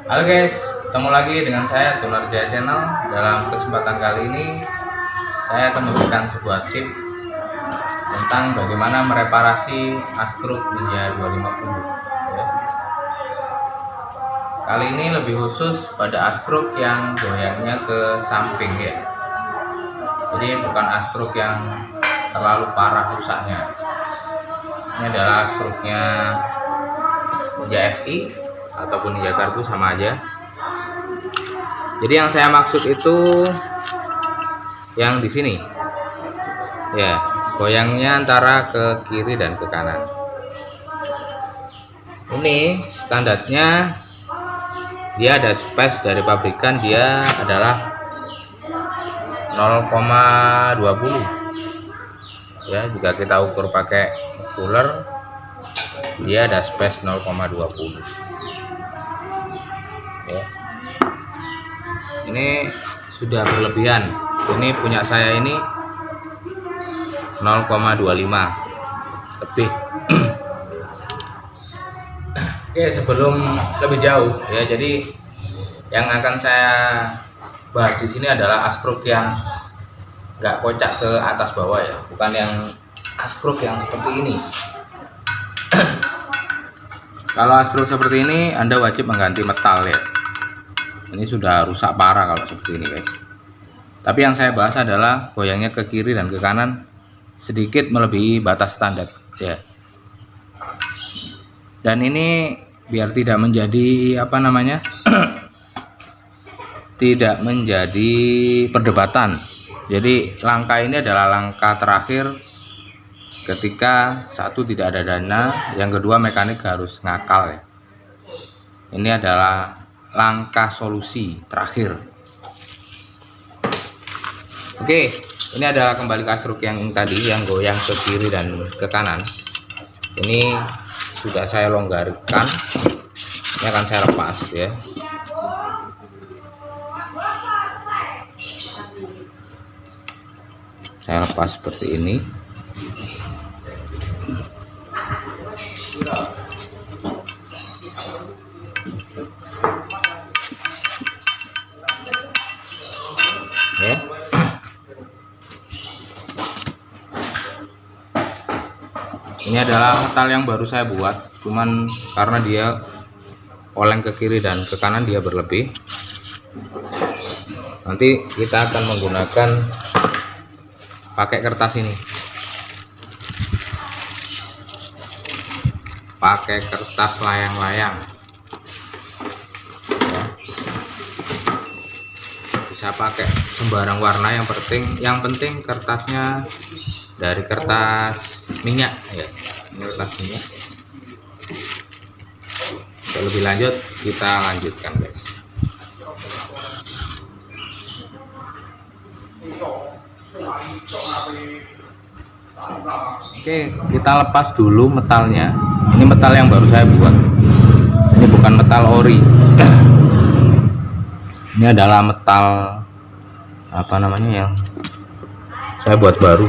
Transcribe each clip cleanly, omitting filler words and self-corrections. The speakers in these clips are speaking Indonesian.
Halo guys, ketemu lagi dengan saya Tunar Jaya Channel. Dalam kesempatan kali ini saya akan memberikan sebuah tip tentang bagaimana mereparasi Askruk Ninja 250 ya. Kali ini lebih khusus pada Askruk yang goyangnya ke samping ya. Jadi bukan Askruk yang terlalu parah rusaknya. Ini adalah Askruknya Ninja FI ataupun Ninja Karbu, sama aja. Jadi yang saya maksud itu yang di sini ya, goyangnya antara ke kiri dan ke kanan. Ini standarnya dia ada space dari pabrikan, dia adalah 0,20 ya. Jika kita ukur pakai cooler, dia ada space 0,20 ya. Ini sudah berlebihan. Ini punya saya ini 0,25 lebih. Oke, sebelum lebih jauh ya, jadi yang akan saya bahas di sini adalah Askruk yang nggak kocak ke atas bawah ya, bukan yang Askruk yang seperti ini. Kalau Askruk seperti ini, Anda wajib mengganti metal ya. Ini sudah rusak parah kalau seperti ini guys. Tapi yang saya bahas adalah goyangnya ke kiri dan ke kanan sedikit melebihi batas standar ya. Dan ini biar tidak menjadi tidak menjadi perdebatan. Jadi langkah ini adalah langkah terakhir ketika satu tidak ada dana, yang kedua mekanik harus ngakal ya. Ini adalah langkah solusi terakhir. Oke, ini adalah kembali ke Askruk yang tadi, yang goyang ke kiri dan ke kanan. Ini sudah saya longgarkan. Ini akan saya lepas ya. Saya lepas seperti ini. Ya. Ini adalah metal yang baru saya buat, cuman karena dia oleng ke kiri dan ke kanan dia berlebih. Nanti kita akan menggunakan pakai kertas ini, pakai kertas layang-layang ya. Bisa pakai sembarang warna, yang penting kertasnya dari kertas minyak ya. Ini kertas minyak. Untuk lebih lanjut kita lanjutkan guys. Oke, kita lepas dulu metalnya. Ini metal yang baru saya buat. Ini bukan metal ori. Ini adalah metal yang saya buat baru.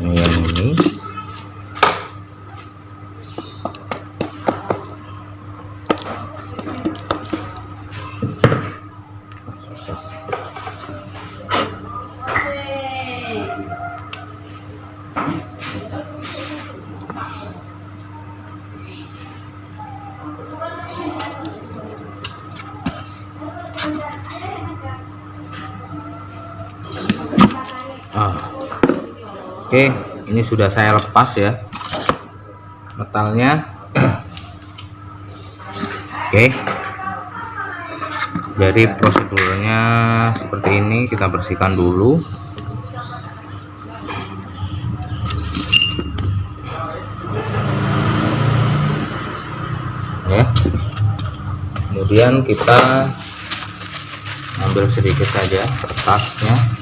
Ini yang ini. Oke, ini sudah saya lepas ya metalnya. Oke, jadi prosedurnya seperti ini. Kita bersihkan dulu ya. Kemudian kita ambil sedikit saja kertasnya.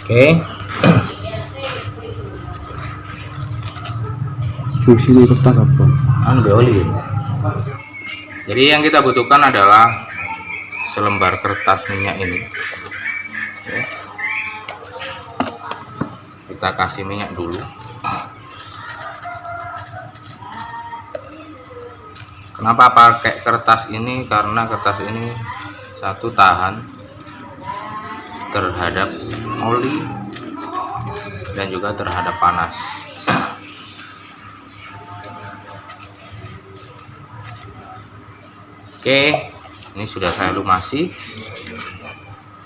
Oke. Fungsi kertas apa? Oli. Jadi yang kita butuhkan adalah selembar kertas minyak ini. Oke. Kita kasih minyak dulu. Kenapa pakai kertas ini? Karena kertas ini satu tahan terhadap oli dan juga terhadap panas. Oke, ini sudah saya lumasi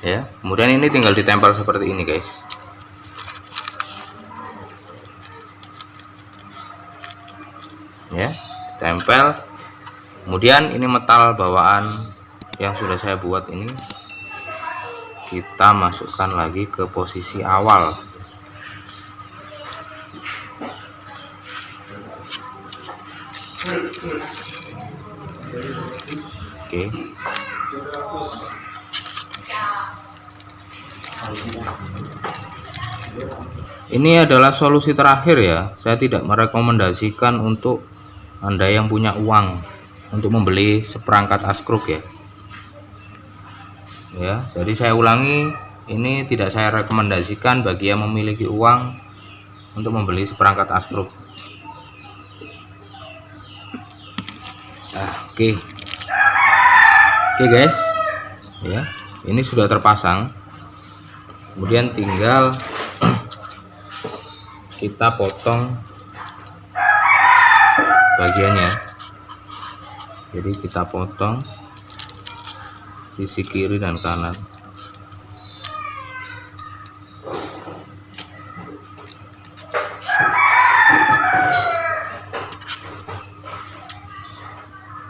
ya. Kemudian ini tinggal ditempel seperti ini guys. Ya, tempel. Kemudian ini metal bawaan yang sudah saya buat ini kita masukkan lagi ke posisi awal. Oke. Ini adalah solusi terakhir ya. Saya tidak merekomendasikan untuk Anda yang punya uang untuk membeli seperangkat askruk ya. Ya, jadi saya ulangi, ini tidak saya rekomendasikan bagi yang memiliki uang untuk membeli seperangkat askruk. Oke guys, ya, ini sudah terpasang. Kemudian tinggal kita potong bagiannya. Jadi kita potong sisi kiri dan kanan.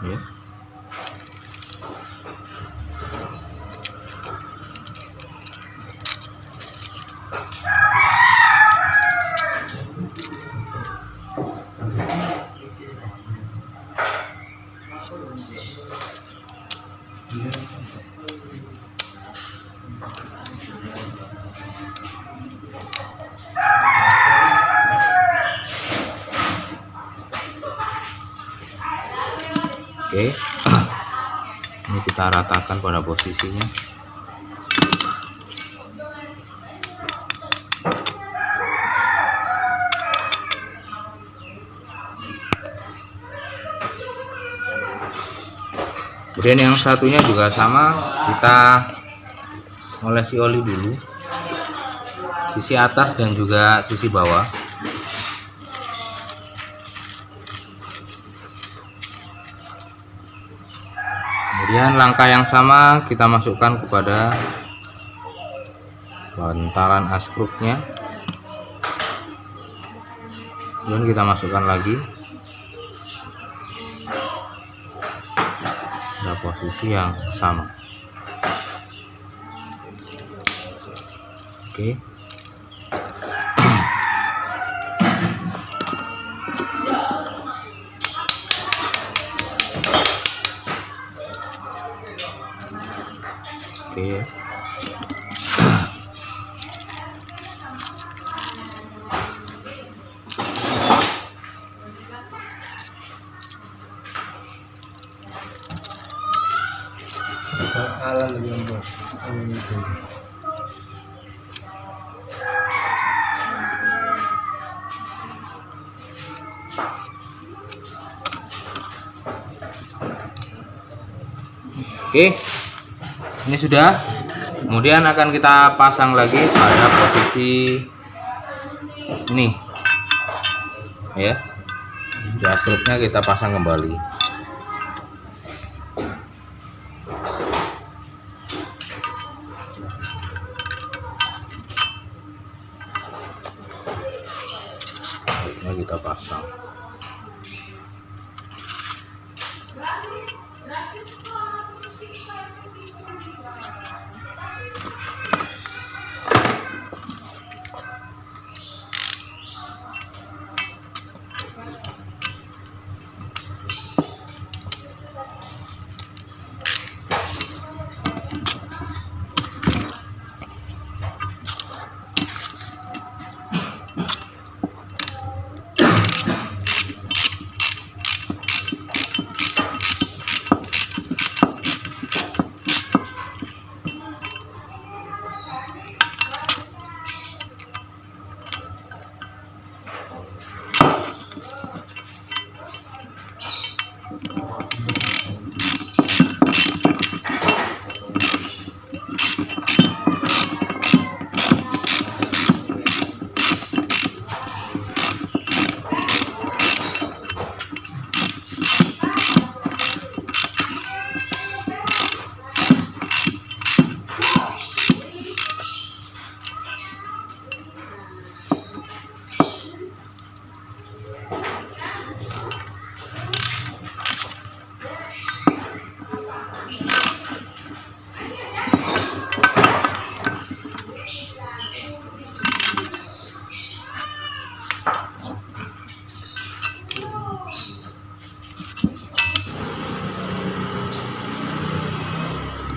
Ya. Oke, ini kita ratakan pada posisinya. Kemudian yang satunya juga sama, kita olesi oli dulu sisi atas dan juga sisi bawah. Kemudian langkah yang sama kita masukkan kepada bantalan askruknya. Kemudian kita masukkan lagi pada posisi yang sama. Oke. Oke. Oke, ini sudah. Kemudian akan kita pasang lagi pada posisi ini ya. Di askruknya kita pasang kembali. Ini kita pasang.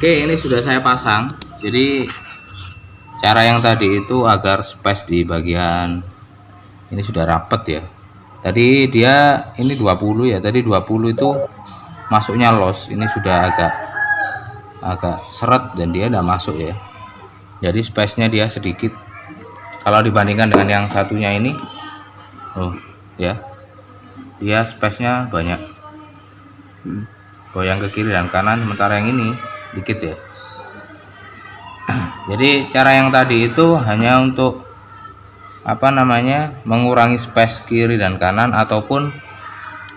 Oke, ini sudah saya pasang. Jadi cara yang tadi itu agar space di bagian ini sudah rapet ya. Tadi dia ini 20 ya. Tadi 20 itu masuknya los. Ini sudah agak seret dan dia udah masuk ya. Jadi space-nya dia sedikit kalau dibandingkan dengan yang satunya ini. Oh ya, dia space-nya banyak, goyang ke kiri dan kanan, sementara yang ini dikit ya. Jadi cara yang tadi itu hanya untuk mengurangi space kiri dan kanan ataupun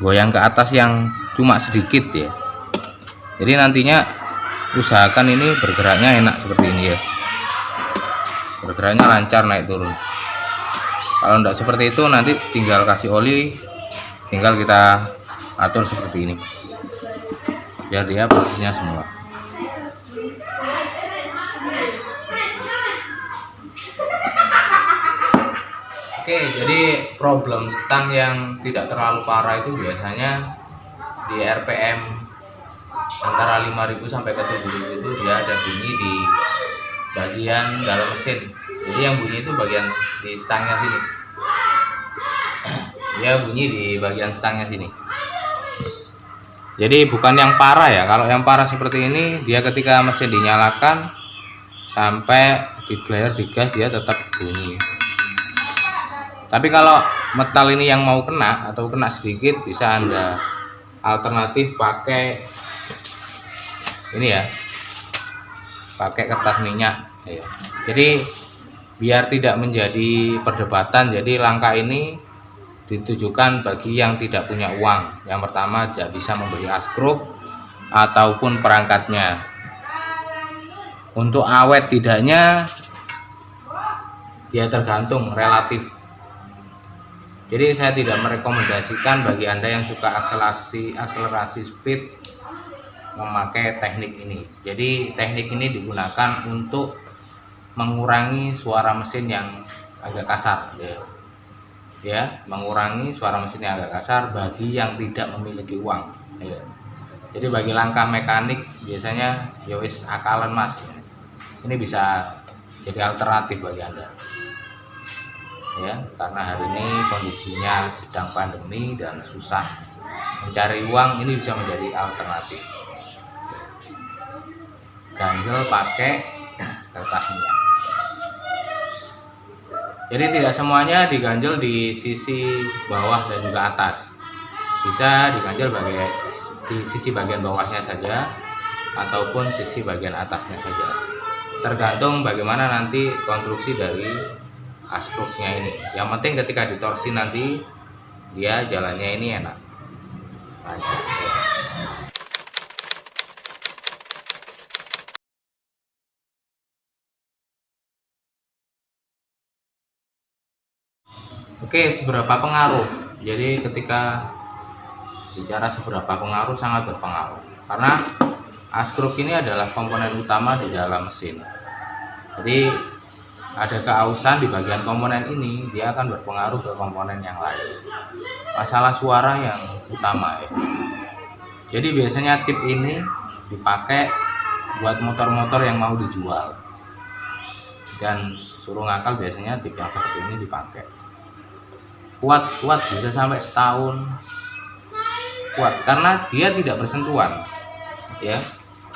goyang ke atas yang cuma sedikit ya. Jadi nantinya usahakan ini bergeraknya enak seperti ini ya, bergeraknya lancar naik turun. Kalau tidak seperti itu nanti tinggal kasih oli, tinggal kita atur seperti ini biar dia posisinya semua. Oke, jadi problem stang yang tidak terlalu parah itu biasanya di RPM antara 5.000 sampai ke 7.000 itu dia ada bunyi di bagian dalam mesin. Jadi yang bunyi itu bagian di stangnya sini. Dia bunyi di bagian stangnya sini. Jadi bukan yang parah ya. Kalau yang parah seperti ini, dia ketika mesin dinyalakan sampai di player digas dia tetap bunyi. Tapi kalau metal ini yang mau kena atau kena sedikit, bisa Anda alternatif pakai ini ya, pakai kertas minyak ya. Jadi biar tidak menjadi perdebatan, jadi langkah ini ditujukan bagi yang tidak punya uang. Yang pertama, tidak bisa membeli askruk ataupun perangkatnya. Untuk awet tidaknya ya tergantung, relatif. Jadi saya tidak merekomendasikan bagi Anda yang suka akselerasi speed memakai teknik ini. Jadi teknik ini digunakan untuk mengurangi suara mesin yang agak kasar ya, mengurangi suara mesin yang agak kasar bagi yang tidak memiliki uang ya. Jadi bagi langkah mekanik biasanya ya wis akalan mas ya. Ini bisa jadi alternatif bagi Anda ya, karena hari ini kondisinya sedang pandemi dan susah mencari uang, ini bisa menjadi alternatif. Ganjel pakai kertas minyak. Jadi tidak semuanya diganjel di sisi bawah dan juga atas. Bisa diganjel di sisi bagian bawahnya saja ataupun sisi bagian atasnya saja. Tergantung bagaimana nanti konstruksi dari askruknya ini. Yang penting ketika ditorsi nanti dia jalannya ini enak, lancar. Oke, seberapa pengaruh? Jadi ketika bicara seberapa pengaruh, sangat berpengaruh. Karena askruk ini adalah komponen utama di dalam mesin. Jadi ada keausan di bagian komponen ini, dia akan berpengaruh ke komponen yang lain. Masalah suara yang utama ya. Jadi biasanya tip ini dipakai buat motor-motor yang mau dijual. Dan suruh ngakal biasanya tip yang seperti ini dipakai. Kuat bisa sampai setahun. Kuat karena dia tidak bersentuhan. Ya.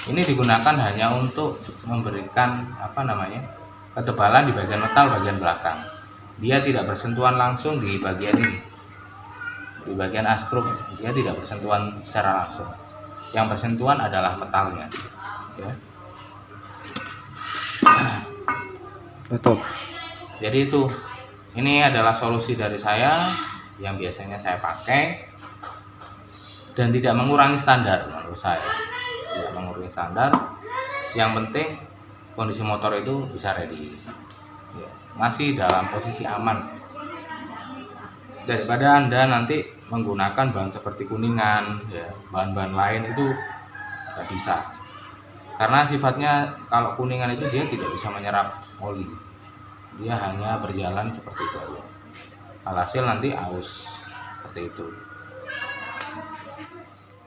Ini digunakan hanya untuk memberikan ketebalan di bagian metal bagian belakang. Dia tidak bersentuhan langsung di bagian ini, di bagian askruk dia tidak bersentuhan secara langsung. Yang bersentuhan adalah metalnya ya. Betul. Jadi ini adalah solusi dari saya yang biasanya saya pakai dan tidak mengurangi standar menurut saya, tidak mengurangi standar. Yang penting kondisi motor itu bisa ready ya, masih dalam posisi aman, daripada Anda nanti menggunakan bahan seperti kuningan ya, bahan-bahan lain itu nggak bisa, karena sifatnya kalau kuningan itu dia tidak bisa menyerap oli, dia hanya berjalan seperti itu aja, alhasil nanti aus seperti itu.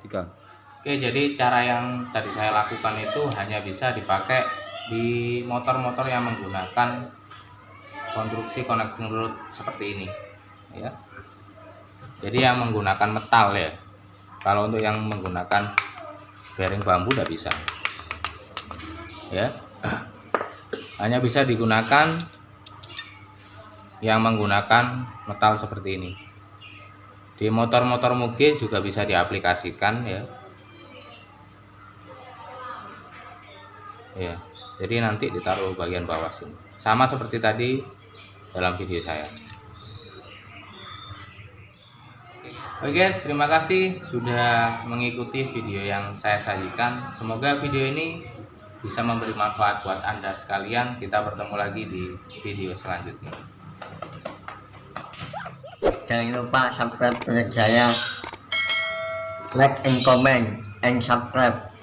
3 Oke, jadi cara yang tadi saya lakukan itu hanya bisa dipakai di motor-motor yang menggunakan konstruksi connecting rod seperti ini ya. Jadi yang menggunakan metal ya. Kalau untuk yang menggunakan bearing bambu tidak bisa ya. Hanya bisa digunakan yang menggunakan metal seperti ini. Di motor-motor moge juga bisa diaplikasikan ya. Ya, jadi nanti ditaruh bagian bawah sini. Sama seperti tadi dalam video saya. Oke guys, terima kasih sudah mengikuti video yang saya sajikan. Semoga video ini bisa memberi manfaat buat Anda sekalian. Kita bertemu lagi di video selanjutnya. Jangan lupa subscribe channel saya, like and comment and subscribe.